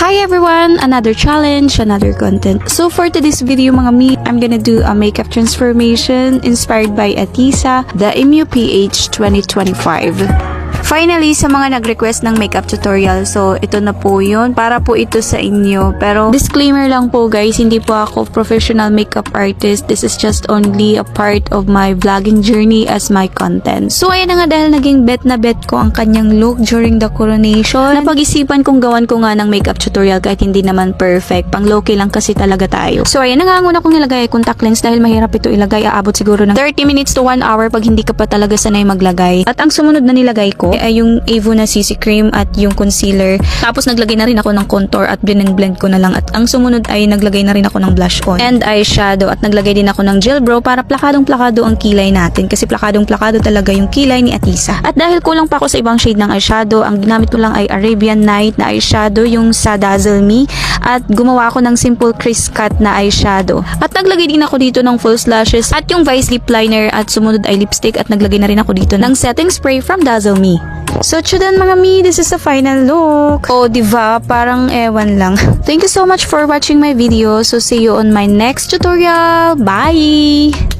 Hi everyone! Another challenge, another content. So for today's video mga mi, I'm gonna do a makeup transformation inspired by Atisa, the Emu PH 2025. Finally, sa mga nag-request ng makeup tutorial, so ito na po yun. Para po ito sa inyo. Pero disclaimer lang po guys, hindi po ako professional makeup artist. This is just only a part of my vlogging journey as my content. So ayan na nga, dahil naging bet na bet ko ang kanyang look during the coronation. Napag-isipan kong gawan ko nga ng makeup tutorial kahit hindi naman perfect. Pang low-key lang kasi talaga tayo. So ayan na nga, una kong nilagay ay contact lens dahil mahirap ito ilagay. Aabot siguro ng 30 minutes to 1 hour pag hindi ka pa talaga sanay maglagay. At ang sumunod na nilagay ko ay yung Evo na CC cream at yung concealer. Tapos naglagay na rin ako ng contour at blend ko na lang. At ang sumunod ay naglagay na rin ako ng blush on and eyeshadow. At naglagay din ako ng gel brow para plakadong-plakado ang kilay natin. Kasi plakadong-plakado talaga yung kilay ni Atisa. At dahil kulang pa ako sa ibang shade ng eyeshadow, ang ginamit ko lang ay Arabian Night na eyeshadow, yung sa Dazzle Me. At gumawa ako ng simple crease cut na eyeshadow. At naglagay din ako dito ng false lashes at yung Vice lip liner at sumunod ay lipstick at naglagay na rin ako dito ng setting spray from Dazzle Me. So, tsudan mga mi, this is the final look. Oh, diba? Parang ewan lang. Thank you so much for watching my video. So, see you on my next tutorial. Bye!